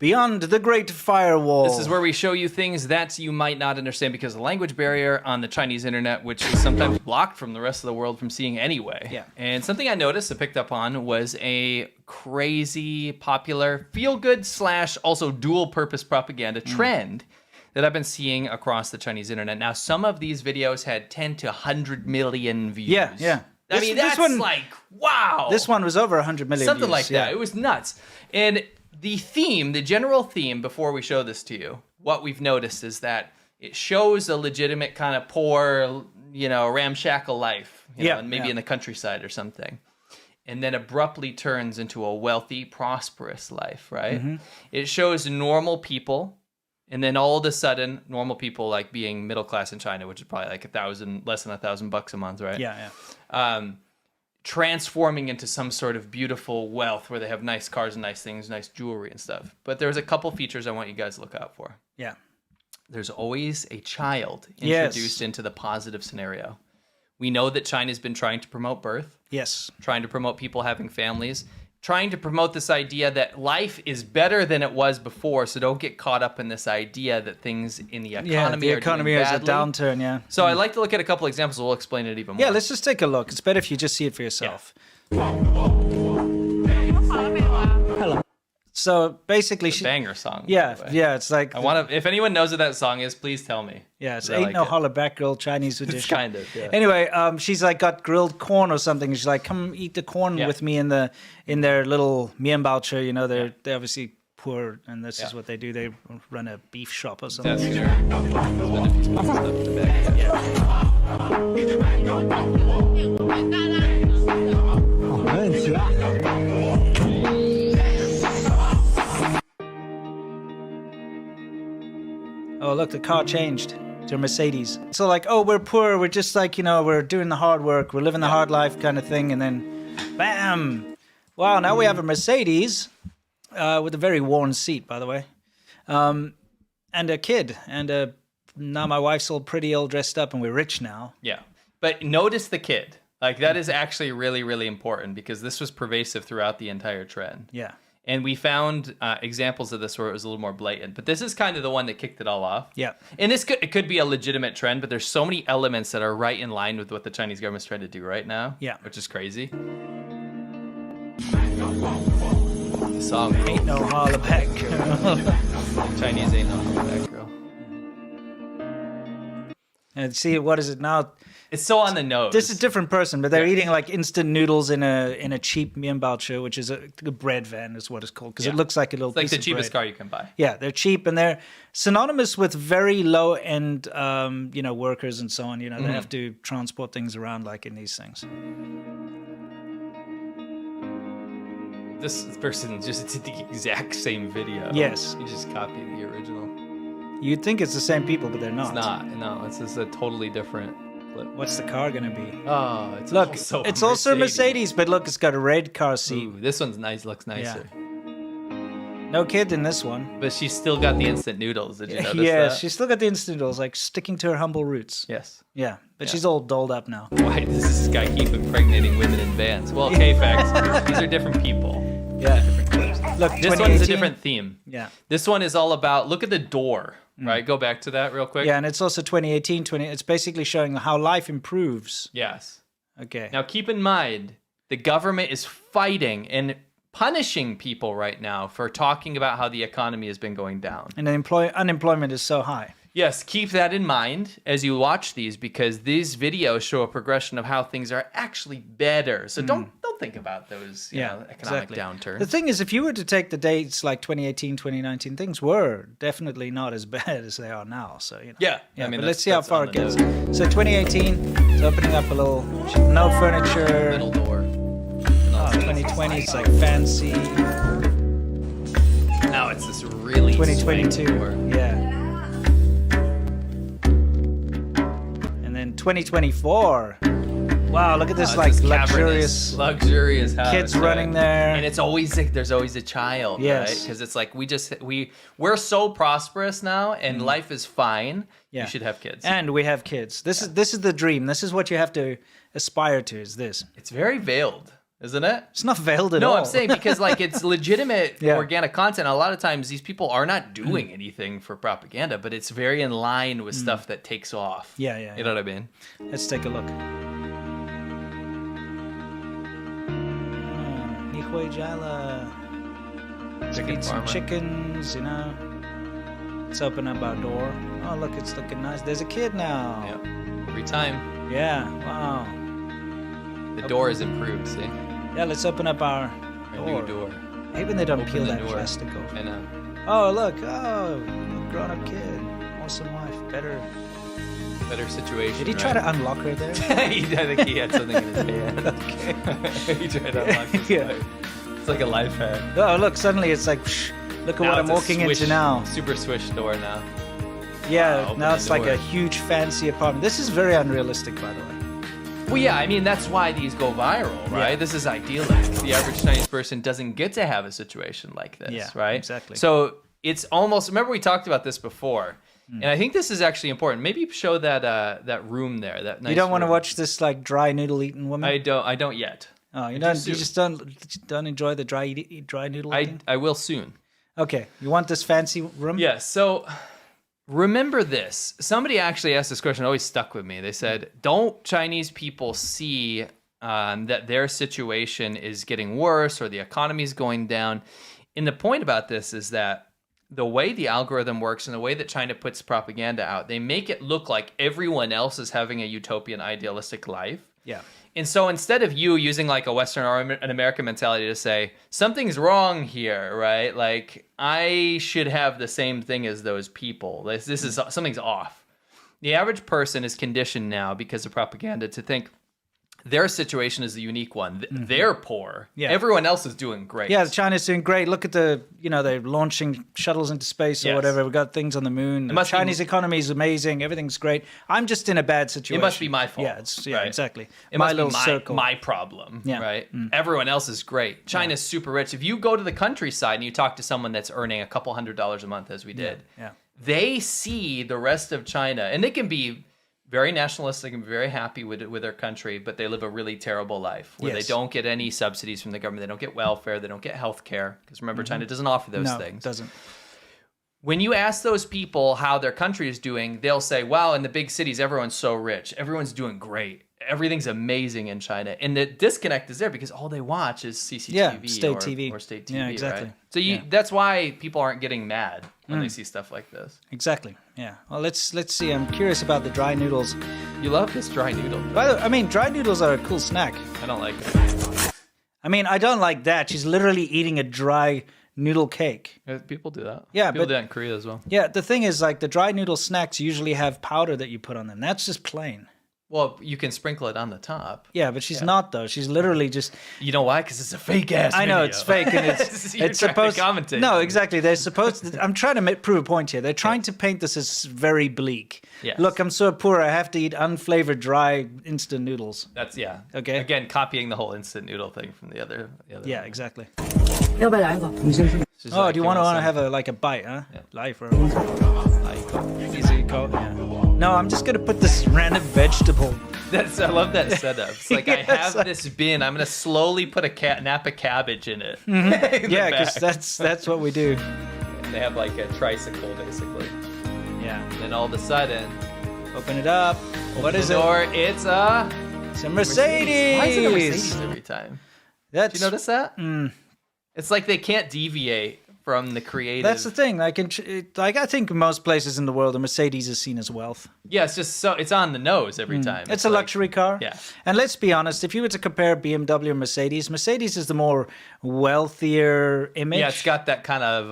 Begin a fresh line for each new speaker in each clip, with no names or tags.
Beyond the Great Firewall.
This is where we show you things that you might not understand because of the language barrier on the Chinese internet, which is sometimes blocked from the rest of the world from seeing anyway.
Yeah.
And something I noticed, I picked up on, was a crazy popular feel-good / also dual-purpose propaganda trend that I've been seeing across the Chinese internet. Now, some of these videos had 10 to 100 million views.
Yeah.
I mean, that's like, wow.
This one was over 100 million
Something
views.
like that. It was nuts. And the theme, the general theme, before we show this to you, what we've noticed is that it shows a legitimate kind of poor, ramshackle life, and maybe in the countryside or something. And then abruptly turns into a wealthy, prosperous life, right? Mm-hmm. It shows normal people. And then all of a sudden, normal people like being middle class in China, which is probably like less than $1,000 a month, right?
Yeah.
Transforming into some sort of beautiful wealth where they have nice cars and nice things, nice jewelry and stuff. But there's a couple features I want you guys to look out for.
Yeah.
There's always a child introduced into the positive scenario. We know that China's been trying to promote birth.
Yes.
Trying to promote people having families. Trying to promote this idea that life is better than it was before, so don't get caught up in this idea that things in the economy
the economy is a downturn, yeah.
So I'd like to look at a couple examples, we'll explain it even more.
Yeah, let's just take a look. It's better if you just see it for yourself.
Yeah.
Hello. So basically,
it's a banger song.
Yeah, it's like...
if anyone knows what that song is, please tell me.
Yeah, it's Ain't No Holler Back Girl Chinese edition.
It's kind of, yeah.
Anyway, she's like got grilled corn or something. She's like, come eat the corn with me in their little mianbaoche. They're obviously poor, and this is what they do. They run a beef shop or something.
That's
Oh, look, the car changed to a Mercedes. So like, oh, we're poor. We're just like, we're doing the hard work. We're living the hard life kind of thing. And then, bam. Wow, now we have a Mercedes with a very worn seat, by the way. And a kid. And now my wife's all pretty all dressed up and we're rich now.
Yeah. But notice the kid. Like, that is actually really, really important because this was pervasive throughout the entire trend.
Yeah.
And we found examples of this where it was a little more blatant. But this is kind of the one that kicked it all off.
Yeah.
And it could be a legitimate trend, but there's so many elements that are right in line with what the Chinese government's trying to do right now.
Yeah.
Which is crazy. The song
Ain't No Holler Back Girl.
Chinese Ain't No Holler Back Girl.
And see, what is it now?
It's so on the nose.
This is a different person, but they're eating like instant noodles in a cheap mianbaoche, which is a bread van, is what it's called, because it looks like a little. It's
like
piece
the
of
cheapest
bread.
car you can buy.
Yeah, they're cheap and they're synonymous with very low end, workers and so on. They have to transport things around like in these things.
This person just did the exact same video.
Yes,
he just copied the original.
You'd think it's the same people, but they're not.
It's not. No, it's just a totally different clip.
What's the car gonna be?
Oh, it's
also a Mercedes, but look, it's got a red car seat.
Ooh, this one's nice. Looks nicer.
Yeah. No kid in this one.
But she's still got the instant noodles. Did you notice that?
Yeah, she's still got the instant noodles, like sticking to her humble roots.
Yes.
Yeah, but she's all dolled up now.
Why does this guy keep impregnating women in vans? Well, K-Facts, these are different people.
Yeah.
Different clips.
Look,
this one's a different theme.
Yeah.
This one is all about, look at the door, right? Go back to that real quick.
Yeah, and it's also 2018, it's basically showing how life improves.
Yes.
Okay.
Now, keep in mind, the government is fighting and punishing people right now for talking about how the economy has been going down.
And unemployment is so high.
Yes, keep that in mind as you watch these, because these videos show a progression of how things are actually better. So don't think about those economic downturns.
The thing is, if you were to take the dates like 2018, 2019, things were definitely not as bad as they are now. So
yeah.
I mean, but let's see how far it gets. So 2018, it's opening up a little, no furniture.
Middle door.
2020, it's like fancy.
Now it's this really
2022,
door.
Yeah. And then 2024. Wow, look at this luxurious
house,
kids running there,
and it's always like there's always a child, right? Because it's like we're so prosperous now, and life is fine. Yeah. You should have kids,
and we have kids. This is the dream. This is what you have to aspire to. Is this?
It's very veiled. isn't it?
It's not veiled at
No,
all.
I'm saying because like it's legitimate
Yeah.
organic content. A lot of times these people are not doing anything for propaganda, but it's very in line with stuff that takes off.
Yeah, yeah,
You know what I mean?
Let's take a look.
Chicken
Eat some
farmer.
chickens, you know. Let's open up our door. Oh, look, it's looking nice. There's a kid now.
Yeah. Every time
Yeah, wow.
the door is improved. See,
Yeah, let's open up our
new door.
Maybe they don't
Open
peel
the
that
door.
plastic off.
I know.
Oh, look. Oh, grown-up kid. Awesome wife. Better.
Better situation.
Did he try to unlock her there?
I think he had something in his hand. He tried to unlock his
Yeah.
wife. It's like a life hack.
Oh, look, suddenly it's like, psh, look at what I'm
it's a
walking into
swish-
now.
Super swish door now.
Yeah,
open
now
the
it's like
door.
a huge fancy apartment. This is very unrealistic, by the way.
Well, yeah, I mean, that's why these go viral, right?
Yeah.
This is idealistic. The average Chinese person doesn't get to have a situation like this,
Yeah,
right?
exactly.
So it's almost, remember we talked about this before, and I think this is actually important. Maybe show that that room there, that nice
You don't want to
room.
watch this like dry noodle eating woman?
I don't yet.
Oh, you
do
don't.
soon.
You just don't enjoy the dry noodle eating.
I will soon.
Okay, you want this fancy room?
Yeah, so remember this. Somebody actually asked this question, it always stuck with me. They said, don't Chinese people see that their situation is getting worse or the economy is going down? And the point about this is that the way the algorithm works and the way that China puts propaganda out, they make it look like everyone else is having a utopian, idealistic life.
Yeah.
And so instead of you using like a Western or an American mentality to say, something's wrong here, right? Like, I should have the same thing as those people. This is, something's off. The average person is conditioned now because of propaganda to think their situation is the unique one. They're poor.
Yeah.
Everyone else is doing great.
Yeah, China's doing great. Look at they're launching shuttles into space or
Yes.
whatever. We've got things on the moon. The
must be-
Chinese economy is amazing. Everything's great. I'm just in a bad situation.
It must be my fault.
Yeah,
right?
exactly.
It
my
must
little
be my,
circle.
my problem,
Yeah.
right? Everyone else is great. China's super rich. If you go to the countryside and you talk to someone that's earning a couple $100s a month, as we did,
Yeah.
they see the rest of China, and they can be very nationalistic and very happy with their country, but they live a really terrible life where
Yes.
they don't get any subsidies from the government. They don't get welfare. They don't get health care. Because remember, China doesn't offer those
No,
things.
it doesn't.
When you ask those people how their country is doing, they'll say, wow, in the big cities, everyone's so rich. Everyone's doing great. Everything's amazing in China. And the disconnect is there because all they watch is CCTV
Yeah, state
or,
TV.
or state TV,
Yeah, exactly.
right? So
Yeah.
that's why people aren't getting mad when they see stuff like this.
Exactly. Yeah. Well, let's see. I'm curious about the dry noodles.
You love this dry noodle.
By the way, I mean, dry noodles are a cool snack.
I don't like it.
I mean, I don't like that. She's literally eating a dry noodle cake.
People do that.
Yeah,
people
but-
do that in Korea as well.
Yeah, the thing is, like, the dry noodle snacks usually have powder that you put on them. That's just plain.
Well, you can sprinkle it on the top.
Yeah, but she's not, though. She's literally just...
You know why? Because it's a fake ass.
I know,
video.
it's fake, and it's,
You're
it's
trying
supposed...
to commentate.
No, exactly. They're supposed to... I'm trying to prove a point here. They're trying to paint this as very bleak.
Yes.
Look, I'm so poor, I have to eat unflavored, dry, instant noodles.
That's
Okay.
Again, copying the whole instant noodle thing from the other.
Yeah, exactly.
要不要来一个？你先说。
She's
Oh,
like,
do you want to
some-
have a bite, huh?
Yeah.
Life or easy call. Yeah. No, I'm just gonna put this random vegetable.
I love that setup. It's like I
Yes.
have this bin. I'm gonna slowly put a nap of cabbage in it.
Mm-hmm.
In the
Yeah, because
back.
that's what we do.
They have like a tricycle basically.
Yeah.
And then all of a sudden,
Open it up. What is
the
it?
door, it's a
It's a Mercedes.
Why is it a Mercedes every time?
That's
Do you notice that? It's like they can't deviate from the creative.
that's the thing. Like, I think in most places in the world, a Mercedes is seen as wealth.
Yeah, it's just so it's on the nose every time.
It's a
like-
luxury car.
Yeah.
And let's be honest, if you were to compare BMW and Mercedes, Mercedes is the more wealthier image.
Yeah, it's got that kind of.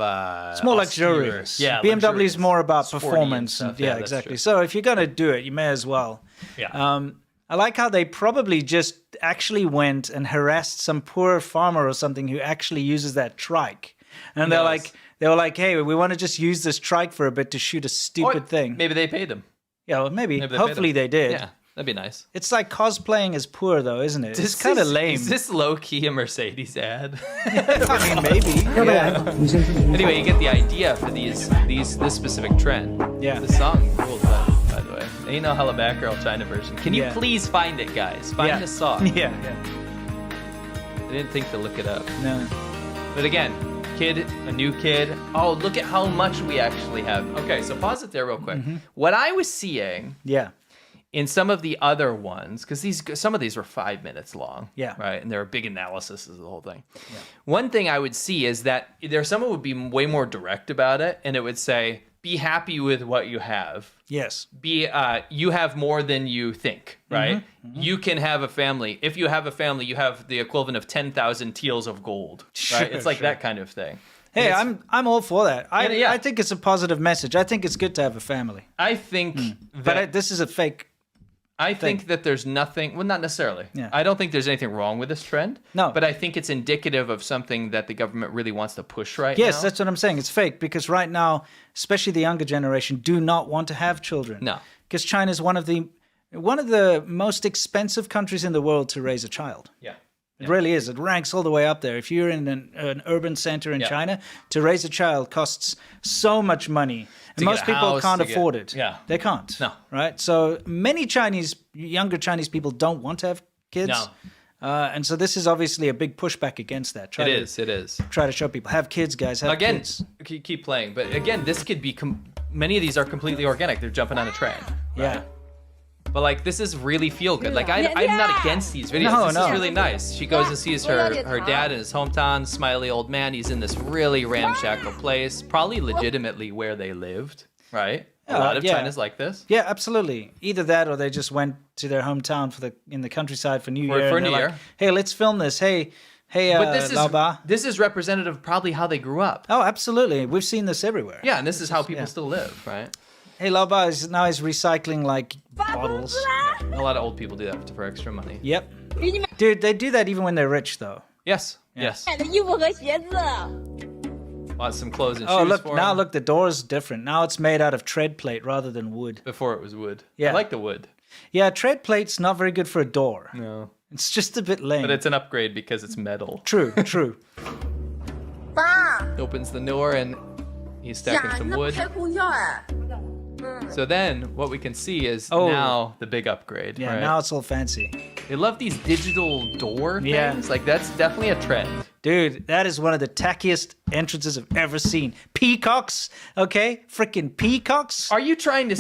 It's more
austere-
luxurious.
Yeah,
BMW is
luxurious.
more about
Sporty and
performance.
stuff.
Yeah,
that's
exactly.
true.
So if you're going to do it, you may as well.
Yeah.
I like how they probably just actually went and harassed some poor farmer or something who actually uses that trike. And they're
knows?
like, they were like, hey, we want to just use this trike for a bit to shoot a stupid thing.
Maybe they paid them.
Yeah, well, maybe.
Maybe they paid
Hopefully
them.
they did.
Yeah, that'd be nice.
It's like cosplaying as poor, though, isn't it? It's
Is
kind of
this-
lame.
Is this low key a Mercedes ad?
I mean, maybe.
要不要来一
Yeah.
个？你先说。
Anyway, you get the idea for this specific trend.
Yeah.
The song rules, by the way. Ain't no hella back girl China version. Can you
Yeah.
please find it, guys? Find
Yeah.
the song.
Yeah.
I didn't think to look it up.
No.
But again, a new kid. Oh, look at how much we actually have. Okay, so pause it there real quick. What I was seeing
Yeah.
in some of the other ones, because some of these were 5 minutes long,
Yeah.
right, and there were big analyses of the whole thing. Yeah. One thing I would see is that someone would be way more direct about it, and it would say, "Be happy with what you have.
Yes.
You have more than you think, right? You can have a family. If you have a family, you have the equivalent of 10,000 teals of gold, right?
Sure,
It's like
sure.
that kind of thing."
Hey,
And
I'm all for that.
Yeah.
I think it's a positive message. I think it's good to have a family.
I think
But this is a fake.
I think that there's nothing, well, not necessarily.
Yeah.
I don't think there's anything wrong with this trend.
No.
But I think it's indicative of something that the government really wants to push right now.
Yes, that's what I'm saying. It's fake because right now, especially the younger generation, do not want to have children.
No.
Because China is one of the most expensive countries in the world to raise a child.
Yeah.
It really is. It ranks all the way up there. If you're in an urban center in
Yeah.
China, to raise a child costs so much money. And
To
most
get a
people
house,
can't
to get-
afford it.
Yeah.
They can't.
No.
Right? So many younger Chinese people don't want to have kids.
No.
And so this is obviously a big pushback against that.
It is.
Try to show people, have kids, guys, have
Again,
kids.
keep playing. But again, this could be, many of these are completely organic. They're jumping on a train.
Yeah.
But like, this is really feel good. Like, I'm not against these videos.
No,
this
no.
is really nice. She goes and sees her dad in his hometown, smiley old man. He's in this really ramshackle place, probably legitimately where they lived, right? A lot of China's like this.
Yeah, absolutely. Either that or they just went to their hometown in the countryside for New Year.
For
and
New
they're
Year.
like, hey, let's film this. Hey,
But
Lao Ba.
this is representative of probably how they grew up.
Oh, absolutely. We've seen this everywhere.
Yeah, and this is how people still live, right?
Hey, Lao Ba is now he's recycling like bottles.
A lot of old people do that for extra money.
Yep. Dude, they do that even when they're rich, though.
Yes. Yes.
买的衣服和鞋子。
Bought some clothes and
Oh,
shoes
look,
for
now
him.
look, the door's different. Now it's made out of tread plate rather than wood.
Before it was wood.
Yeah.
I like the wood.
Yeah, tread plate's not very good for a door.
No.
It's just a bit lame.
But it's an upgrade because it's metal.
True, true.
爸，
Opens the door and he's
呀
stacking，some
那不
wood.
开空调哎。
So then what we can see is
Oh.
now the big upgrade.
Yeah,
right?
now it's all fancy.
They love these digital door things.
Yeah.
Like, that's definitely a trend.
Dude, that is one of the tackiest entrances I've ever seen. Peacocks, okay? Freaking peacocks.
Are you trying to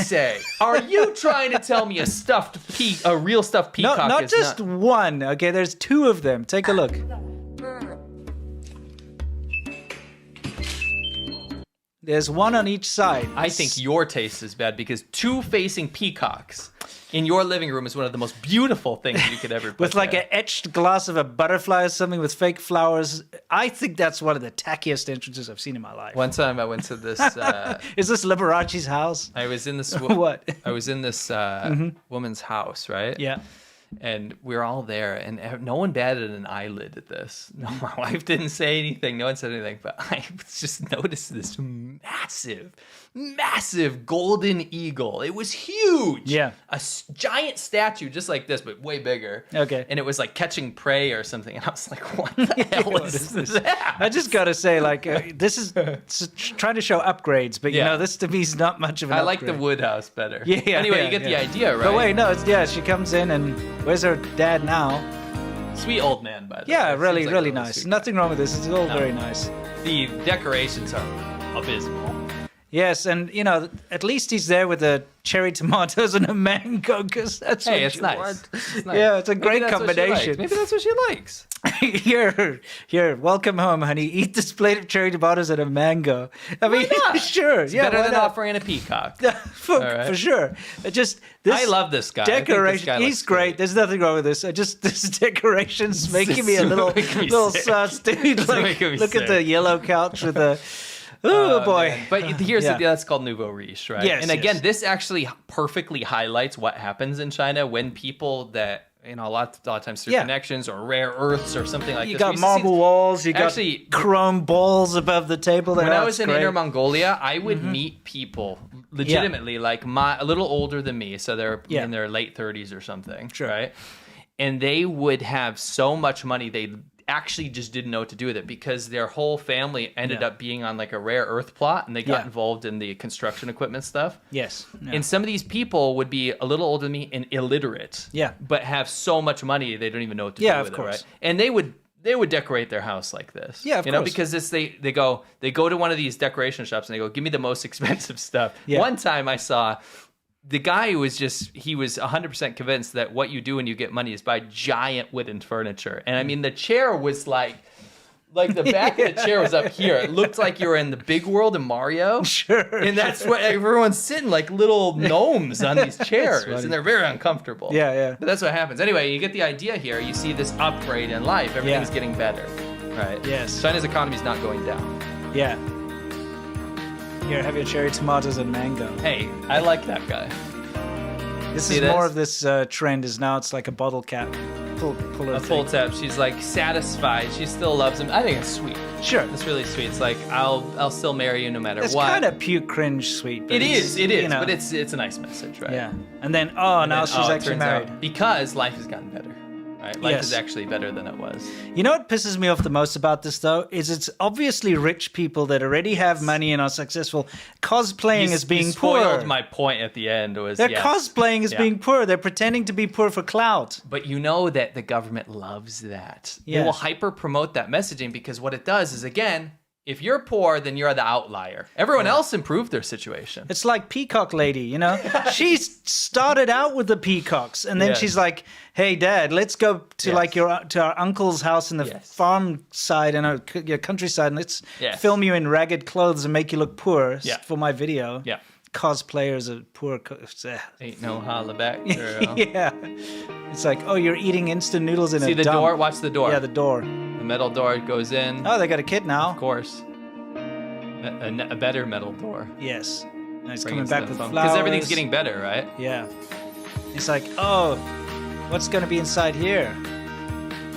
tell me a real stuffed peacock
Not
is
just
not...
one, okay? There's two of them. Take a look. There's one on each side.
I think your taste is bad because two facing peacocks in your living room is one of the most beautiful things you could ever put
with like
there.
an etched glass of a butterfly or something with fake flowers. I think that's one of the tackiest entrances I've seen in my life.
One time I went to this
Is this Liberace's house?
I was in this
What?
I was in this woman's house, right?
Yeah.
And we were all there, and no one batted an eyelid at this. No, my wife didn't say anything. No one said anything, but I just noticed this massive golden eagle. It was huge.
Yeah.
A giant statue, just like this, but way bigger.
Okay.
And it was like catching prey or something. And I was like, what the hell is that?
I just gotta say, like, this is trying to show upgrades, but you
Yeah.
know, this to me is not much of an
I
upgrade.
like the wood house better.
Yeah.
Anyway,
yeah,
you get
yeah.
the idea, right?
But wait, no, she comes in and where's her dad now?
Sweet old man, by the way.
Yeah,
Seems
really,
like a
really
really
nice.
sweet guy.
Nothing wrong with this. It's all very nice.
The decorations are abysmal.
Yes, and you know, at least he's there with the cherry tomatoes and a mango, because that's
Hey,
what
it's
you
nice.
want.
It's nice.
Yeah, it's a
Maybe
great
that's what she likes.
combination.
Maybe that's what she likes.
Here, welcome home, honey. Eat this plate of cherry tomatoes and a mango. I mean,
not?
sure,
It's
yeah,
better
why
than
not?
offering a peacock.
for,
right.
for sure. It just this
I love this guy. I think this
decoration.
guy
He's
looks
great. There's nothing wrong with this. This decoration's making me a little
making me sick.
sus, dude. Like,
making me
look at
sick.
the yellow couch with the. Oh boy!
Man. But here's
Yeah.
the deal. That's called nouveau riche, right?
Yes,
And again,
yes.
this actually perfectly highlights what happens in China when people that, you know, a lot of times through
Yeah.
connections or rare earths or something like
You
this. We
got
used to see
marble
this-
walls. You got
Actually,
chrome balls above the table.
When I
That's
was in
great.
Inner Mongolia, I would meet people legitimately like a little older than me, so they're
Yeah.
in their late 30s or something,
Sure.
right? And they would have so much money they actually just didn't know what to do with it because their whole family ended
Yeah.
up being on like a rare earth plot and they got
Yeah.
involved in the construction equipment stuff.
Yes. Yeah.
And some of these people would be a little older than me and illiterate.
Yeah.
But have so much money they don't even know what to
Yeah,
do
of
with
course.
it, right? And they they would decorate their house like this.
Yeah, of
you know,
course.
because they go to one of these decoration shops and they go, give me the most expensive stuff.
Yeah.
One time I saw the guy who was he was 100% convinced that what you do when you get money is buy giant wooden furniture. And I mean, the chair was like the back of the chair was up here. It looked like you were in the big world of Mario.
Sure.
And that's what everyone's sitting like little gnomes on these chairs.
funny.
And they're very uncomfortable.
Yeah, yeah.
But that's what happens. Anyway, you get the idea here. You see this upgrade in life. Everything's getting better. Right?
Yes.
China's economy is not going down.
Yeah. Here, have your cherry tomatoes and mango.
Hey, I like that guy.
This
See
is
this?
more of this trend. Is now it's like a bottle cap. Pull her
A
thing.
full tap. She's like satisfied. She still loves him. I think it's sweet.
Sure.
It's really sweet. It's like I'll still marry you no matter
It's
what.
kind of puke cringe sweet. But
It
it's,
is,
you know,
but it's a nice message, right?
yeah. And then now
And then,
she's
it
actually
turns out-
married.
because life has gotten better. Right? Life
Yes.
is actually better than it was.
You know what pisses me off the most about this though is it's obviously rich people that already have money and are successful cosplaying as being
you spoiled
poor.
my point at the end. Was
They're
yes.
cosplaying as
Yeah.
being poor. They're pretending to be poor for clout.
But you know that the government loves that.
Yeah.
They will hyper promote that messaging because what it does is, again, if you're poor, then you're the outlier. Everyone else improved their situation.
It's like Peacock Lady, you know? She started out with the peacocks, and then
Yes.
she's like, "Hey, Dad, let's go to
Yes.
to our uncle's house in the
Yes.
farm side and your countryside, and let's
Yes.
film you in ragged clothes and make you look poor
Yeah.
for my video."
Yeah.
Cosplayers are poor.
Ain't no holla back, girl.
Yeah, it's like, oh, you're eating instant noodles in
See
a
the
dump.
door? Watch the door.
Yeah, the door.
The metal door goes in.
Oh, they got a kid now.
Of course. A better metal door.
Yes. And he's
Bringing
coming back
stuff
with
home.
flowers.
Because everything's getting better, right?
Yeah. It's like, oh, what's going to be inside here?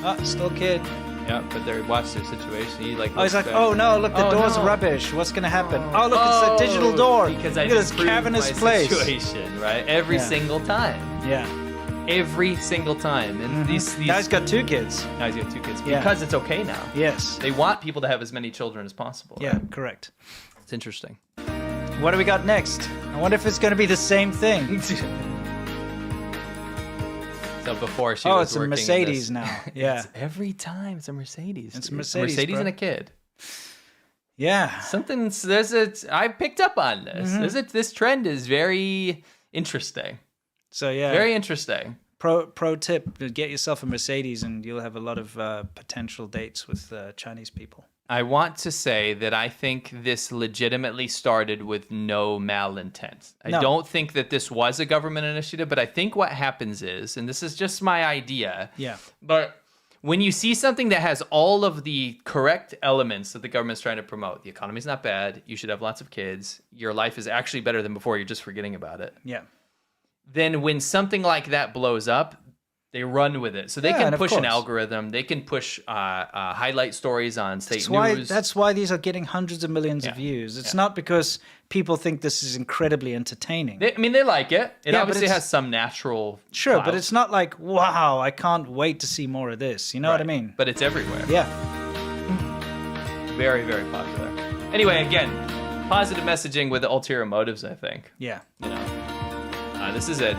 Oh, still a kid.
Yeah, but they watch their situation. He like.
Oh, he's
looks
like,
back.
oh no, look, the
Oh,
door's
no.
rubbish. What's going to happen? Oh, look, it's a digital door.
Because I
look at this
improved
cavernous
my
place.
situation, right? Every
Yeah.
single time.
Yeah.
Every single time. And these
Now he's got 2 kids.
now he's got 2 kids
Yeah.
because it's okay now.
Yes.
They want people to have as many children as possible.
Yeah,
right?
correct.
It's interesting.
What do we got next? I wonder if it's going to be the same thing.
So before she
Oh,
was
it's a
working in
Mercedes
this-
now. Yeah.
It's every time it's a Mercedes.
It's a
dude.
Mercedes,
Mercedes
bro.
and a kid.
Yeah.
Something's I picked up on this. This trend is very interesting.
So yeah.
Very interesting.
Pro tip: get yourself a Mercedes, and you'll have a lot of potential dates with Chinese people.
I want to say that I think this legitimately started with no malintent. I
No.
don't think that this was a government initiative, but I think what happens is, and this is just my idea,
Yeah.
but when you see something that has all of the correct elements that the government's trying to promote, the economy's not bad, you should have lots of kids, your life is actually better than before, you're just forgetting about it.
Yeah.
Then when something like that blows up, they run with it. So they
Yeah,
can
and of
push an
course.
algorithm. They can push highlight stories on state news.
That's why these are getting hundreds of millions of
Yeah.
views. It's not because people think this is incredibly entertaining.
They like it. It
Yeah, but
obviously
it's-
has some natural.
Sure, but
clout.
it's not like, wow, I can't wait to see more of this. You know what I
Right.
mean?
But it's everywhere.
Yeah.
Very, very popular. Anyway, again, positive messaging with ulterior motives, I think.
Yeah.
You know, this is a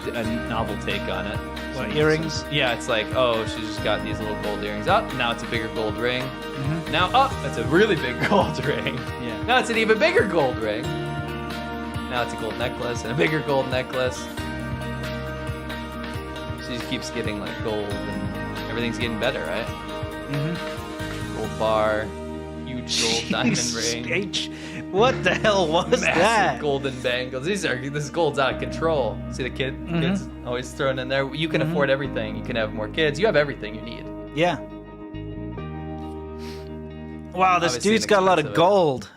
novel take on it.
What, earrings?
Yeah, it's like, oh, she's just got these little gold earrings. Up, now it's a bigger gold ring.
Mm-hmm.
Now, it's a really big gold ring.
Yeah.
Now it's an even bigger gold ring. Now it's a gold necklace and a bigger gold necklace. She just keeps getting like gold and everything's getting better, right?
Mm-hmm.
Gold bar, huge gold diamond ring.
What the hell was
Massive
that?
golden bangles. This gold's out of control. See the kids always thrown in there. You can afford everything. You can have more kids. You have everything you need.
Yeah. Wow, this
Obviously
dude's got a lot of
inexpensive.
gold.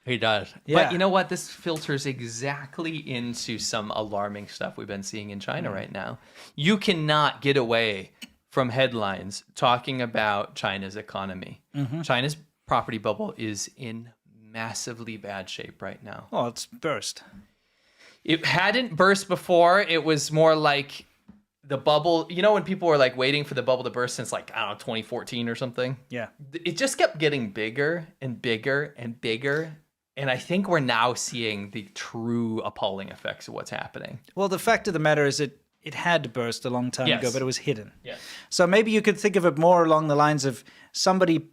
He does.
Yeah.
But you know what? This filters exactly into some alarming stuff we've been seeing in China right now. You cannot get away from headlines talking about China's economy. China's property bubble is in massively bad shape right now.
Oh, it's burst.
It hadn't burst before. It was more like the bubble. You know, when people were like waiting for the bubble to burst since like, I don't know, 2014 or something?
Yeah.
It just kept getting bigger and bigger and bigger. And I think we're now seeing the true appalling effects of what's happening.
Well, the fact of the matter is it had to burst a long time
Yes.
ago, but it was hidden.
Yeah.
So maybe you could think of it more along the lines of somebody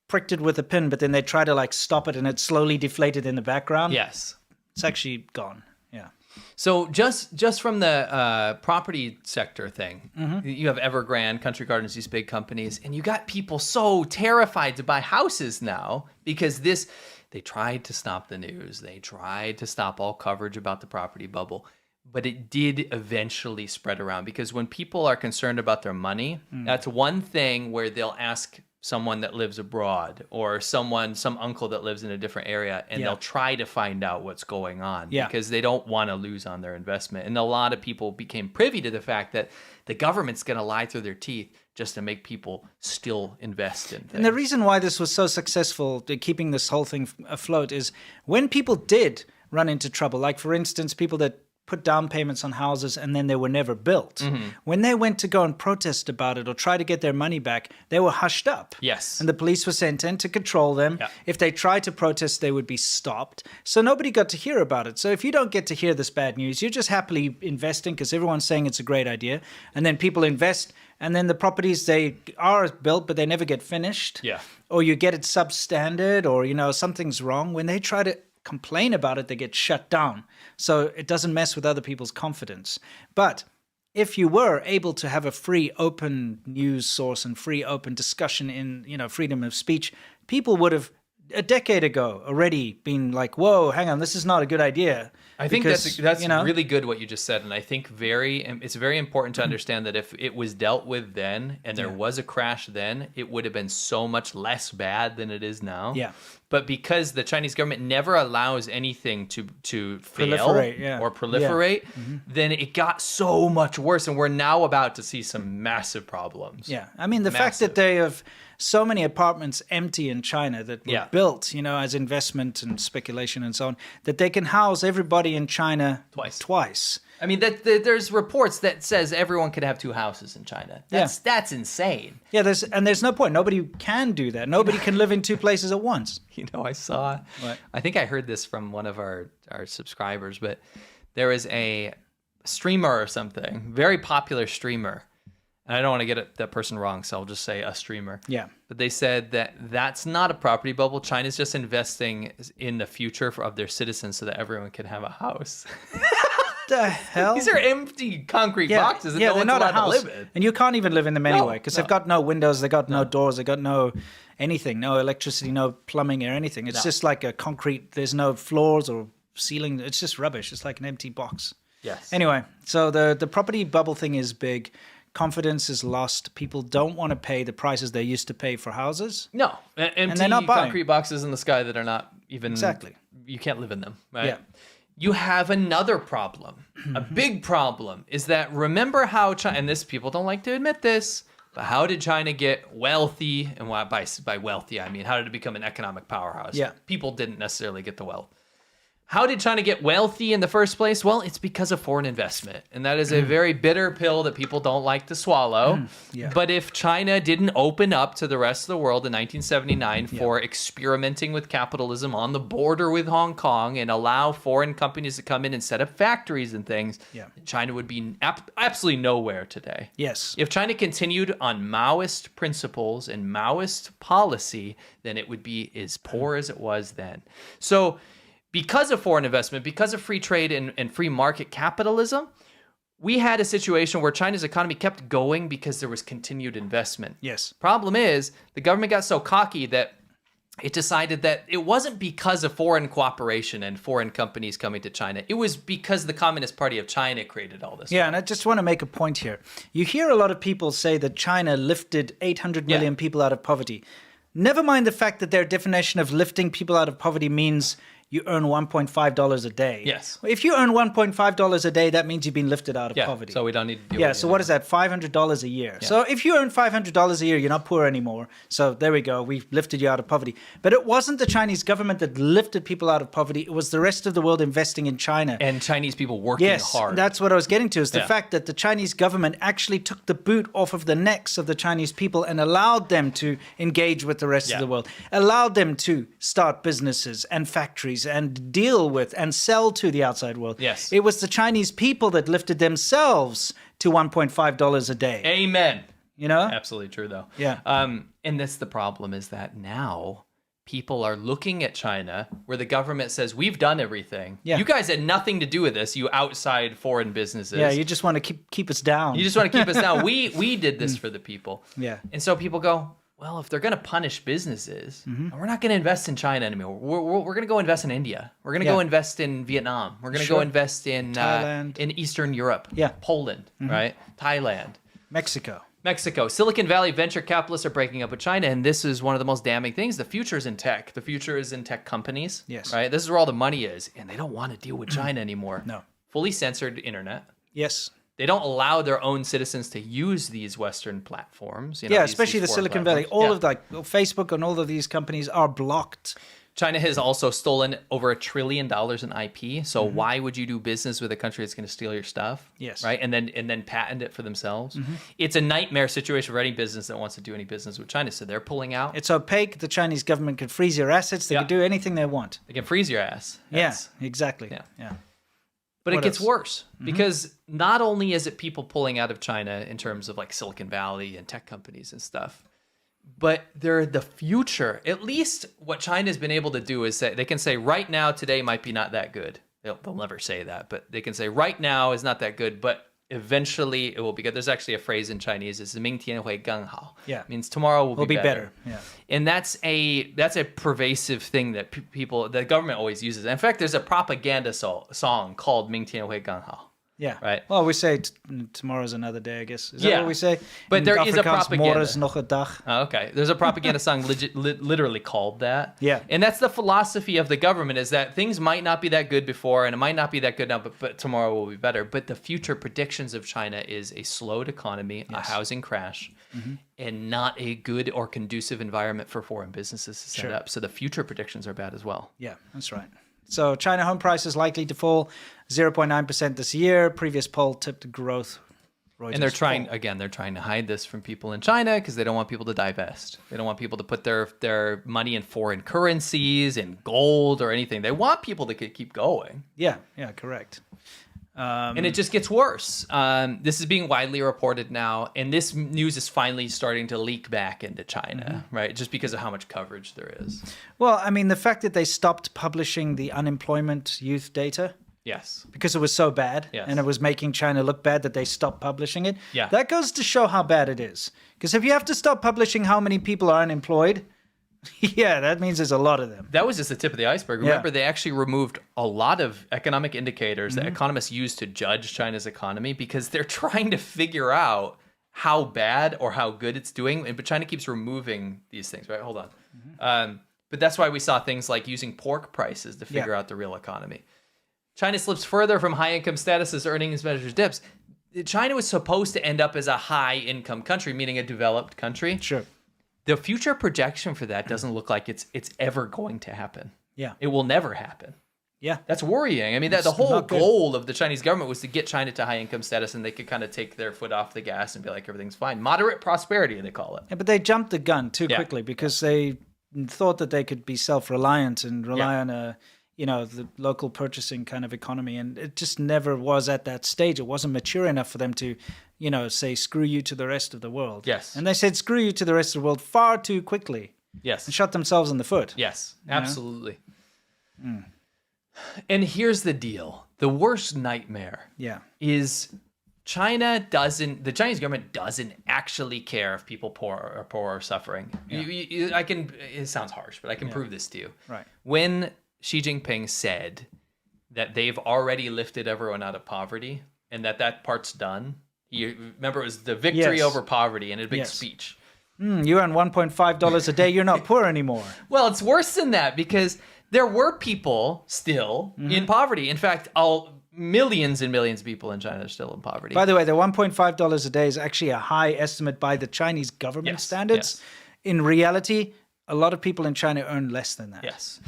pricked it with a pin, but then they try to like stop it and it slowly deflated in the background.
Yes.
It's actually gone. Yeah.
So just from the property sector thing, you have Evergrande, Country Gardens, these big companies, and you got people so terrified to buy houses now because they tried to stop the news. They tried to stop all coverage about the property bubble, but it did eventually spread around because when people are concerned about their money, that's one thing where they'll ask someone that lives abroad or some uncle that lives in a different area, and they'll try to find out what's going on because they don't want to lose on their investment. And a lot of people became privy to the fact that the government's going to lie through their teeth just to make people still invest in things.
And the reason why this was so successful, keeping this whole thing afloat, is when people did run into trouble, like for instance, people that put down payments on houses and then they were never built. When they went to go and protest about it or try to get their money back, they were hushed up.
Yes.
And the police were sent in to control them. Yeah. If they tried to protest, they would be stopped. So nobody got to hear about it. So if you don't get to hear this bad news, you're just happily investing because everyone's saying it's a great idea. And then people invest, and then the properties, they are built, but they never get finished.
Yeah.
Or you get it substandard, or, something's wrong. When they try to complain about it, they get shut down. So it doesn't mess with other people's confidence. But if you were able to have a free, open news source and free, open discussion in, freedom of speech, people would have a decade ago already been like, whoa, hang on, this is not a good idea.
I think that's really good what you just said. And I think it's very important to understand that if it was dealt with then and there was a crash then, it would have been so much less bad than it is now.
Yeah.
But because the Chinese government never allows anything to fail or proliferate, then it got so much worse. And we're now about to see some massive problems.
Yeah. I mean, the fact that they have so many apartments empty in China that were built, as investment and speculation and so on, that they can house everybody in China twice.
I mean, there's reports that says everyone could have two houses in China. That's insane.
Yeah, there's no point. Nobody can do that. Nobody can live in two places at once.
I saw. What? I think I heard this from one of our subscribers, but there was a streamer or something, very popular streamer. And I don't want to get that person wrong, so I'll just say a streamer. Yeah. But they said that's not a property bubble. China's just investing in the future of their citizens so that everyone can have a house.
The hell?
These are empty concrete boxes that no one's allowed to live in.
And you can't even live in them anyway because they've got no windows, they've got no doors, they've got no anything, no electricity, no plumbing or anything. It's just like a concrete, there's no floors or ceiling. It's just rubbish. It's like an empty box. Yes. Anyway, so the property bubble thing is big. Confidence is lost. People don't want to pay the prices they used to pay for houses. No.
Empty they're not concrete boxes in the sky that are not even...
Exactly.
You can't live in them, right? Yeah. You have another problem. A big problem is that remember how China... And this, people don't like to admit this, but how did China get wealthy? And by wealthy, I mean, how did it become an economic powerhouse? Yeah. People didn't necessarily get the wealth. How did China get wealthy in the first place? Well, it's because of foreign investment. And that is a very bitter pill that people don't like to swallow. Yeah. But if China didn't open up to the rest of the world in 1979 for experimenting with capitalism on the border with Hong Kong and allow foreign companies to come in and set up factories and things, China would be absolutely nowhere today. Yes. If China continued on Maoist principles and Maoist policy, then it would be as poor as it was then. So... because of foreign investment, because of free trade and free market capitalism, we had a situation where China's economy kept going because there was continued investment. Yes. Problem is, the government got so cocky that it decided that it wasn't because of foreign cooperation and foreign companies coming to China. It was because the Communist Party of China created all this. Yeah, and I just want to make a point here. You hear a lot of people say that China lifted 800 million people out of poverty. Never mind the fact that their definition of lifting people out of poverty means... you earn $1.5 a day. Yes. If you earn $1.5 a day, that means you've been lifted out of poverty. So we don't need to do it. So what is that? $500 a year. Yeah. So if you earn $500 a year, you're not poor anymore. So there we go. We've lifted you out of poverty. But it wasn't the Chinese government that lifted people out of poverty. It was the rest of the world investing in China. And Chinese people working hard. Yes, that's what I was getting to, is the fact that the Chinese government actually took the boot off of the necks of the Chinese people and allowed them to engage with the rest of the world, allowed them to start businesses and factories and deal with and sell to the outside world. Yes. It was the Chinese people that lifted themselves to $1.5 a day. Amen.
You know?
Absolutely true, though.
Yeah.
And that's the problem is that now people are looking at China where the government says, we've done everything.
Yeah.
You guys had nothing to do with this, you outside foreign businesses.
Yeah, you just want to keep us down.
You just want to keep us down. We did this for the people.
Yeah.
And so people go, well, if they're going to punish businesses, we're not going to invest in China anymore. We're going to go invest in India. We're going to go invest in Vietnam. We're going to go invest in
Thailand.
In Eastern Europe.
Yeah.
Poland, right? Thailand.
Mexico.
Silicon Valley venture capitalists are breaking up with China, and this is one of the most damning things. The future is in tech. The future is in tech companies.
Yes.
Right? This is where all the money is, and they don't want to deal with China anymore.
No.
Fully censored internet.
Yes.
They don't allow their own citizens to use these Western platforms. You know,
Especially the
foreign
Silicon Valley.
platforms.
All of like Facebook and all of these companies are blocked.
China has also stolen over $1 trillion in IP. So why would you do business with a country that's going to steal your stuff?
Yes.
Right. And then patent it for themselves. It's a nightmare situation for any business that wants to do any business with China. So they're pulling out.
It's opaque. The Chinese government can freeze your assets. They can do anything they want.
They can freeze your ass. That's-
Yeah, exactly.
Yeah.
Yeah.
But
What
it gets
else?
worse because not only is it people pulling out of China in terms of like Silicon Valley and tech companies and stuff, but they're the future. At least what China's been able to do is say they can say right now, today might be not that good. They'll never say that, but they can say right now is not that good, but eventually it will be good. There's actually a phrase in Chinese. It's 明天会更好.
Yeah.
It means tomorrow will be better.
Yeah.
And that's a pervasive thing that the government always uses. In fact, there's a propaganda song called 明天会更好.
Yeah.
Right.
Well, we say tomorrow's another day, I guess. Is that what we say?
But
In
there is a
Afrikaans,
propaganda.
Morgen is nog een dag.
Oh, okay. There's a propaganda song literally called that.
Yeah.
And that's the philosophy of the government is that things might not be that good before and it might not be that good now, but tomorrow will be better. But the future predictions of China is a slowed economy, a housing crash, and not a good or conducive environment for foreign businesses to set up. So the future predictions are bad as well.
Yeah, that's right. So China home prices likely to fall 0.9% this year. Previous poll tipped growth. Reuters
And they're trying
poll.
to hide this from people in China because they don't want people to divest. They don't want people to put their money in foreign currencies, in gold or anything. They want people to keep going.
Yeah, correct.
And it just gets worse. This is being widely reported now, and this news is finally starting to leak back into China, right? Just because of how much coverage there is.
Well, I mean, the fact that they stopped publishing the unemployment youth data
Yes.
because it was so bad
Yes.
and it was making China look bad that they stopped publishing it.
Yeah.
That goes to show how bad it is. Because if you have to stop publishing how many people are unemployed, yeah, that means there's a lot of them.
That was just the tip of the iceberg. Remember, they actually removed a lot of economic indicators that economists use to judge China's economy because they're trying to figure out how bad or how good it's doing. But China keeps removing these things, right? Hold on. But that's why we saw things like using pork prices to figure out the real economy. China slips further from high income status as earnings measures dips. China was supposed to end up as a high income country, meaning a developed country.
Sure.
The future projection for that doesn't look like it's ever going to happen.
Yeah.
It will never happen.
Yeah.
That's worrying. I mean, the whole
not good.
goal of the Chinese government was to get China to high income status and they could kind of take their foot off the gas and be like, everything's fine. Moderate prosperity, they call it.
Yeah, but they jumped the gun too
Yeah.
quickly because they thought that they could be self-reliant and rely on the local purchasing kind of economy, and it just never was at that stage. It wasn't mature enough for them to, say screw you to the rest of the world.
Yes.
And they said screw you to the rest of the world far too quickly
Yes.
and shot themselves in the foot.
Yes, absolutely. And here's the deal. The worst nightmare
Yeah.
is the Chinese government doesn't actually care if people poor or suffering. It sounds harsh, but I can prove this to you.
Right.
When Xi Jinping said that they've already lifted everyone out of poverty and that part's done, remember it was the victory
Yes.
over poverty and a big
Yes.
speech.
You earn $1.5 a day. You're not poor anymore.
Well, it's worse than that because there were people still in poverty. In fact, millions and millions of people in China are still in poverty.
By the way, the $1.5 a day is actually a high estimate by the Chinese government
Yes,
standards.
yes.
In reality, a lot of people in China earn less than that.
Yes.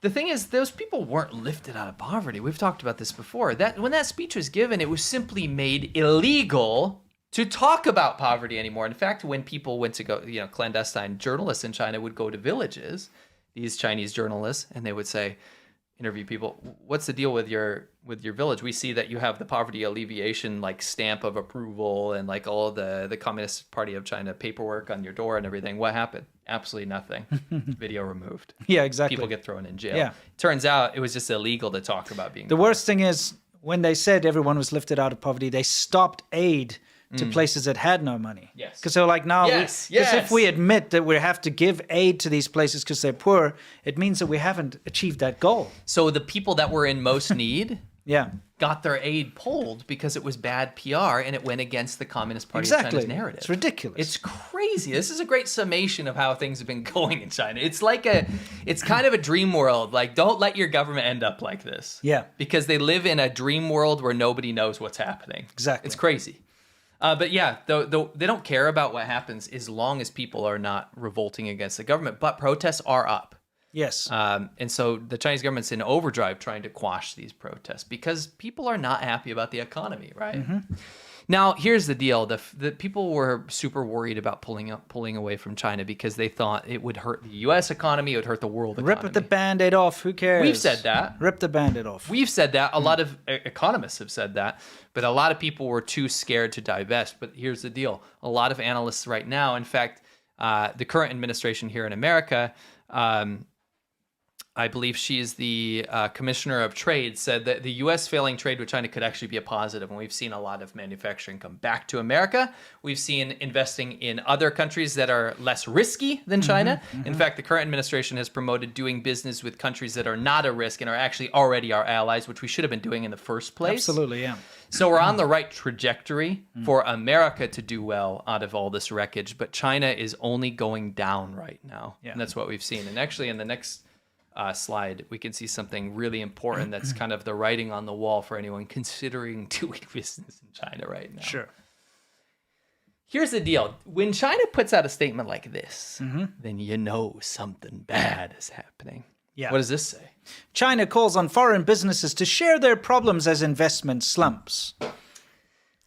The thing is, those people weren't lifted out of poverty. We've talked about this before. That when that speech was given, it was simply made illegal to talk about poverty anymore. In fact, when people went to go, clandestine journalists in China would go to villages, these Chinese journalists, and they would say, interview people, what's the deal with your village? We see that you have the poverty alleviation like stamp of approval and like all the Communist Party of China paperwork on your door and everything. What happened? Absolutely nothing. Video removed.
Yeah, exactly.
People get thrown in jail.
Yeah.
Turns out it was just illegal to talk about being
The worst thing is when they said everyone was lifted out of poverty, they stopped aid to places that had no money.
Yes.
Because they were like, no,
Yes,
because
yes.
if we admit that we have to give aid to these places because they're poor, it means that we haven't achieved that goal.
So the people that were in most need
Yeah.
got their aid pulled because it was bad PR and it went against the Communist Party of
Exactly.
China's narrative.
It's ridiculous.
It's crazy. This is a great summation of how things have been going in China. It's like it's kind of a dream world. Like, don't let your government end up like this.
Yeah.
Because they live in a dream world where nobody knows what's happening.
Exactly.
It's crazy. But yeah, they don't care about what happens as long as people are not revolting against the government. But protests are up.
Yes.
And so the Chinese government's in overdrive trying to quash these protests because people are not happy about the economy, right? Now, here's the deal. The people were super worried about pulling away from China because they thought it would hurt the U.S. economy, it would hurt the world economy.
Rip the Band-Aid off. Who cares?
We've said that.
Rip the Band-Aid off.
We've said that. A lot of economists have said that. But a lot of people were too scared to divest. But here's the deal. A lot of analysts right now, in fact, the current administration here in America, I believe she is the commissioner of trade, said that the U.S. failing trade with China could actually be a positive. And we've seen a lot of manufacturing come back to America. We've seen investing in other countries that are less risky than China. In fact, the current administration has promoted doing business with countries that are not a risk and are actually already our allies, which we should have been doing in the first place.
Absolutely, yeah.
So we're on the right trajectory for America to do well out of all this wreckage. But China is only going down right now.
Yeah.
And that's what we've seen. And actually in the next slide, we can see something really important that's kind of the writing on the wall for anyone considering doing business in China right now.
Sure.
Here's the deal. When China puts out a statement like this, then you know something bad is happening.
Yeah.
What does this say?
China calls on foreign businesses to share their problems as investment slumps.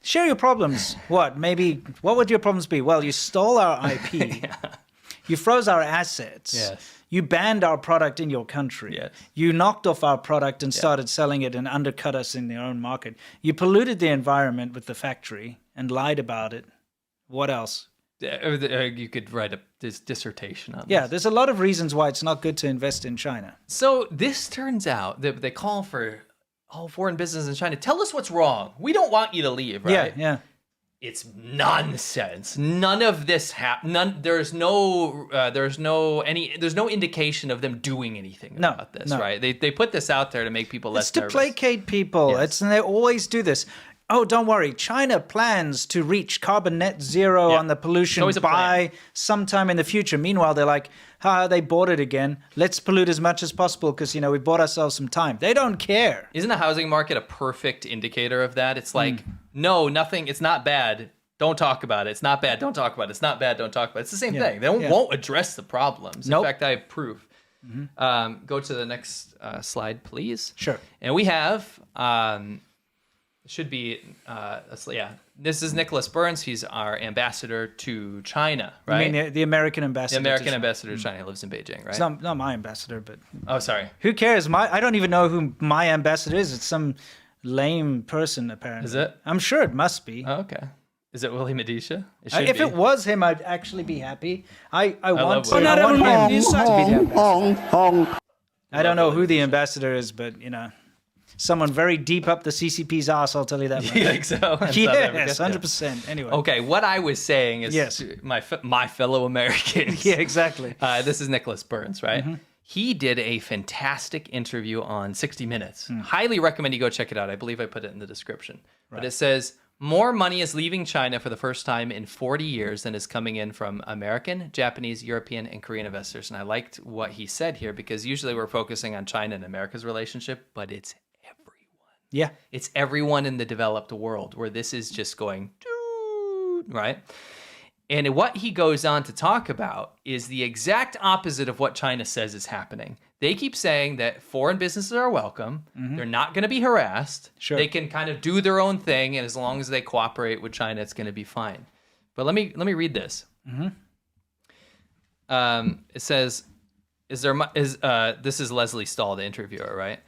Share your problems. What? Maybe, what would your problems be? Well, you stole our IP. You froze our assets.
Yes.
You banned our product in your country.
Yes.
You knocked off our product and started selling it and undercut us in their own market. You polluted the environment with the factory and lied about it. What else?
You could write a dissertation on this.
Yeah, there's a lot of reasons why it's not good to invest in China.
So this turns out that they call for all foreign business in China. Tell us what's wrong. We don't want you to leave, right?
Yeah.
It's nonsense. None of this happened. There's no indication of them doing anything about this, right? They put this out there to make people less
It's to
nervous.
placate people.
Yes.
And they always do this. Oh, don't worry. China plans to reach carbon net zero on the pollution
always a
by
plan.
sometime in the future. Meanwhile, they're like, they bought it again. Let's pollute as much as possible because, we bought ourselves some time. They don't care.
Isn't the housing market a perfect indicator of that? It's like, no, nothing. It's not bad. Don't talk about it. It's not bad. Don't talk about it. It's not bad. Don't talk about it. It's the same thing. They won't address the problems.
Nope.
In fact, I have proof. Go to the next slide, please.
Sure.
And we have, should be, this is Nicholas Burns. He's our ambassador to China, right?
I mean, the American ambassador.
The American ambassador to China lives in Beijing, right?
It's not my ambassador, but
Oh, sorry.
who cares? I don't even know who my ambassador is. It's some lame person, apparently.
Is it?
I'm sure it must be.
Oh, okay. Is it Willie Medisha? It should
If
be.
it was him, I'd actually be happy. I want
love Willie.
I want him to be the ambassador. I don't know who the ambassador is, but, someone very deep up the CCP's ass, I'll tell you that much.
You think so? In South
Yes,
Africa?
100%. Anyway.
Okay, what I was saying is
Yes.
my fellow Americans.
Yeah, exactly.
This is Nicholas Burns, right? He did a fantastic interview on 60 Minutes. Highly recommend you go check it out. I believe I put it in the description. But it says, more money is leaving China for the first time in 40 years than is coming in from American, Japanese, European, and Korean investors. And I liked what he said here because usually we're focusing on China and America's relationship, but it's everyone.
Yeah.
It's everyone in the developed world where this is just going, right? And what he goes on to talk about is the exact opposite of what China says is happening. They keep saying that foreign businesses are welcome. They're not going to be harassed.
Sure.
They can kind of do their own thing, and as long as they cooperate with China, it's going to be fine. But let me read this. It says, This is Leslie Stahl, the interviewer, right?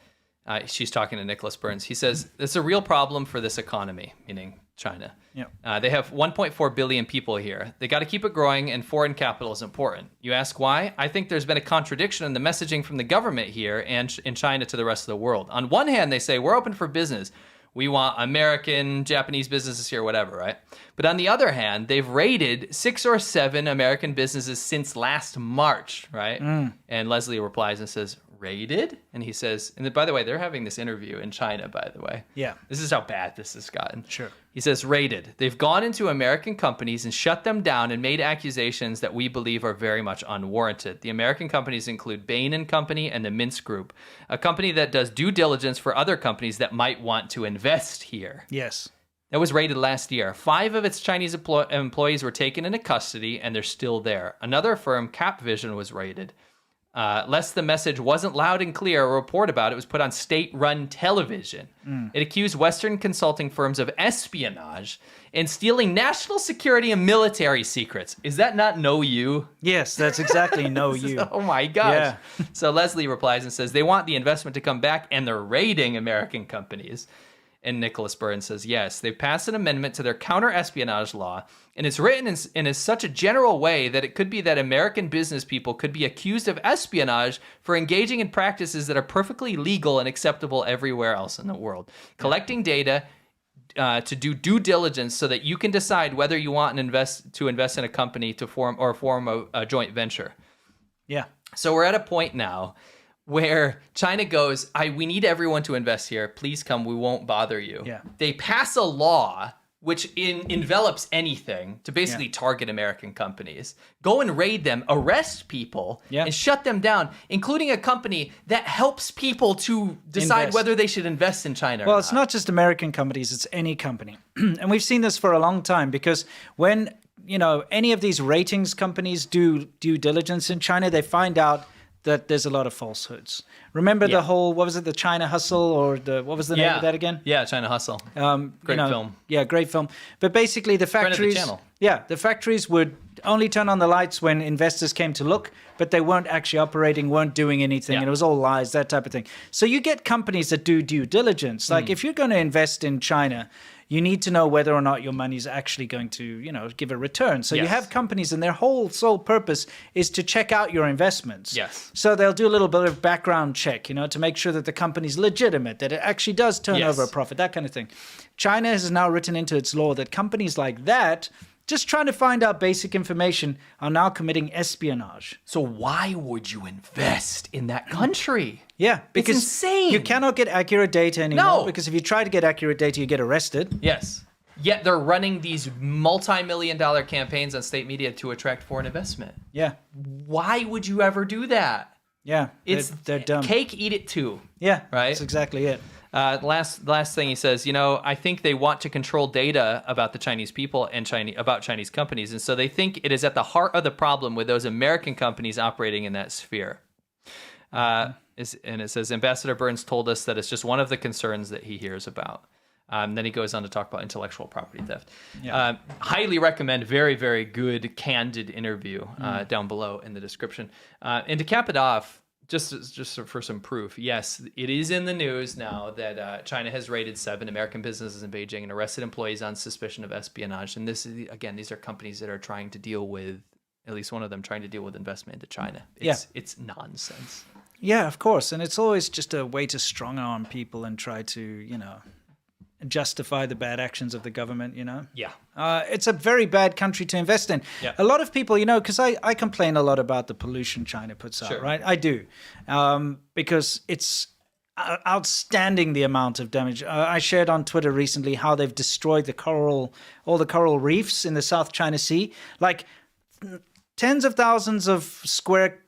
She's talking to Nicholas Burns. He says, it's a real problem for this economy, meaning China.
Yeah.
They have 1.4 billion people here. They got to keep it growing, and foreign capital is important. You ask why? I think there's been a contradiction in the messaging from the government here and in China to the rest of the world. On one hand, they say, we're open for business. We want American, Japanese businesses here, whatever, right? But on the other hand, they've raided 6 or 7 American businesses since last March, right? And Leslie replies and says, raided? And he says, and by the way, they're having this interview in China, by the way.
Yeah.
This is how bad this has gotten.
Sure.
He says, raided. They've gone into American companies and shut them down and made accusations that we believe are very much unwarranted. The American companies include Bain & Company and the Mintz Group, a company that does due diligence for other companies that might want to invest here.
Yes.
That was raided last year. 5 of its Chinese employees were taken into custody, and they're still there. Another firm, Capvision, was raided. Lest the message wasn't loud and clear, a report about it was put on state-run television. It accused Western consulting firms of espionage and stealing national security and military secrets. Is that not know you?
Yes, that's exactly know you.
Oh my gosh.
Yeah.
So Leslie replies and says, they want the investment to come back, and they're raiding American companies. And Nicholas Burns says, yes, they've passed an amendment to their counter-espionage law, and it's written in such a general way that it could be that American business people could be accused of espionage for engaging in practices that are perfectly legal and acceptable everywhere else in the world. Collecting data to do due diligence so that you can decide whether you want to invest in a company to form a joint venture.
Yeah.
So we're at a point now where China goes, we need everyone to invest here. Please come. We won't bother you.
Yeah.
They pass a law which envelops anything to basically target American companies. Go and raid them, arrest people, and shut them down, including a company that helps people to decide whether they should invest in China or not.
Well, it's not just American companies, it's any company. And we've seen this for a long time because when, any of these ratings companies do due diligence in China, they find out that there's a lot of falsehoods. Remember the whole, what was it, the China Hustle, or what was the name of that again?
Yeah, China Hustle. Great film.
Yeah, great film. But basically the factories, the factories would only turn on the lights when investors came to look, but they weren't actually operating, weren't doing anything, and it was all lies, that type of thing. So you get companies that do due diligence. Like if you're going to invest in China, you need to know whether or not your money is actually going to, give a return. So you have companies and their whole sole purpose is to check out your investments.
Yes.
So they'll do a little bit of background check, to make sure that the company's legitimate, that it actually does turn over a profit, that kind of thing. China has now written into its law that companies like that, just trying to find out basic information, are now committing espionage.
So why would you invest in that country?
Yeah, because
it's insane.
You cannot get accurate data anymore.
No.
Because if you try to get accurate data, you get arrested.
Yes. Yet they're running these multi-million-dollar campaigns on state media to attract foreign investment.
Yeah.
Why would you ever do that?
Yeah, they're dumb.
Cake, eat it too.
Yeah,
right.
That's exactly it.
Last thing he says, I think they want to control data about the Chinese people and about Chinese companies, and so they think it is at the heart of the problem with those American companies operating in that sphere. And it says, Ambassador Burns told us that it's just one of the concerns that he hears about. Then he goes on to talk about intellectual property theft. Yeah. Highly recommend. Very, very good, candid interview down below in the description. And to cap it off, just for some proof, yes, it is in the news now that China has raided 7 American businesses in Beijing and arrested employees on suspicion of espionage. And this is, again, these are companies that are trying to deal with, at least one of them trying to deal with investment into China. It's nonsense.
Yeah, of course. And it's always just a way to strong arm people and try to, justify the bad actions of the government,
Yeah.
It's a very bad country to invest in.
Yeah.
A lot of people, because I complain a lot about the pollution China puts out, right? I do. Because it's outstanding the amount of damage. I shared on Twitter recently how they've destroyed all the coral reefs in the South China Sea. Like tens of thousands of square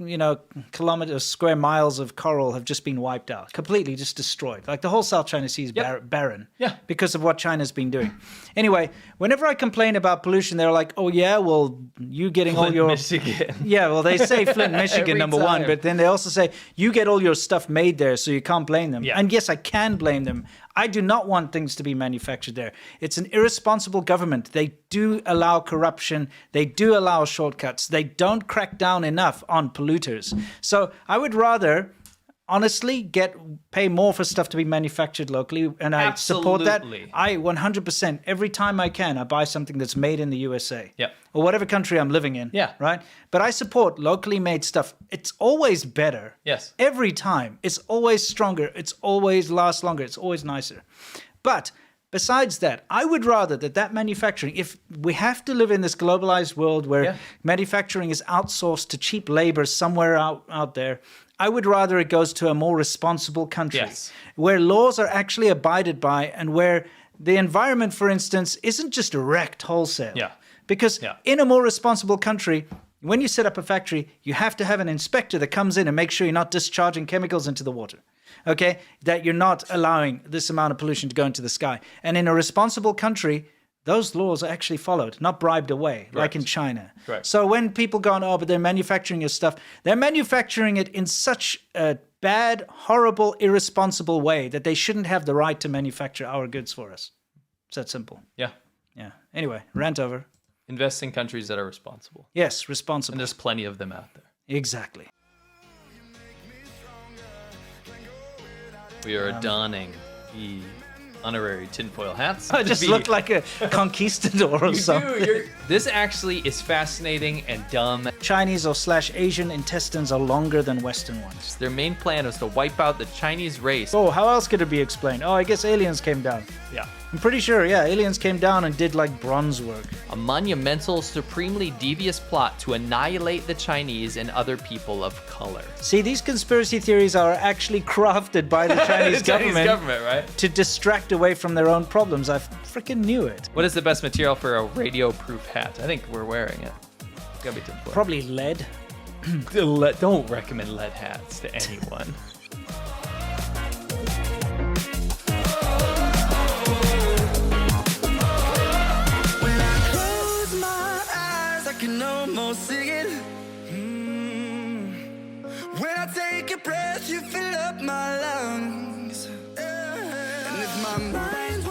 miles of coral have just been wiped out, completely just destroyed. Like the whole South China Sea is barren because of what China's been doing. Anyway, whenever I complain about pollution, they're like, oh yeah, well, you getting
Flint,
all your...
Michigan.
Yeah, well, they say Flint, Michigan, number one, but then they also say, you get all your stuff made there, so you can't blame them. Yeah. And yes, I can blame them. I do not want things to be manufactured there. It's an irresponsible government. They do allow corruption. They do allow shortcuts. They don't crack down enough on polluters. So I would rather, honestly, pay more for stuff to be manufactured locally, and I support that.
Absolutely.
I 100%, every time I can, I buy something that's made in the USA.
Yep.
Or whatever country I'm living in.
Yeah.
Right? But I support locally made stuff. It's always better.
Yes.
Every time. It's always stronger. It's always lasts longer. It's always nicer. But besides that, I would rather that manufacturing, if we have to live in this globalized world where manufacturing is outsourced to cheap labor somewhere out there, I would rather it goes to a more responsible country where laws are actually abided by and where the environment, for instance, isn't just wrecked wholesale.
Yeah.
Because in a more responsible country, when you set up a factory, you have to have an inspector that comes in and makes sure you're not discharging chemicals into the water. Okay? That you're not allowing this amount of pollution to go into the sky. And in a responsible country, those laws are actually followed, not bribed away, like in China.
Correct.
So when people go, oh, but they're manufacturing your stuff, they're manufacturing it in such a bad, horrible, irresponsible way that they shouldn't have the right to manufacture our goods for us. It's that simple.
Yeah.
Yeah. Anyway, rant over.
Invest in countries that are responsible.
Yes, responsible.
And there's plenty of them out there.
Exactly.
We are donning the honorary tinfoil hats.
I just look like a conquistador or something.
This actually is fascinating and dumb.
Chinese or / Asian intestines are longer than Western ones.
Their main plan was to wipe out the Chinese race.
Oh, how else could it be explained? Oh, I guess aliens came down.
Yeah.
I'm pretty sure, aliens came down and did like bronze work.
A monumental, supremely devious plot to annihilate the Chinese and other people of color.
See, these conspiracy theories are actually crafted by the Chinese
government, right?
to distract away from their own problems. I freaking knew it.
What is the best material for a radio-proof hat? I think we're wearing it. It's gotta be tinfoil.
Probably lead.
Don't recommend lead hats to anyone.
Can almost see it. When I take a breath, you fill up my lungs. And if my mind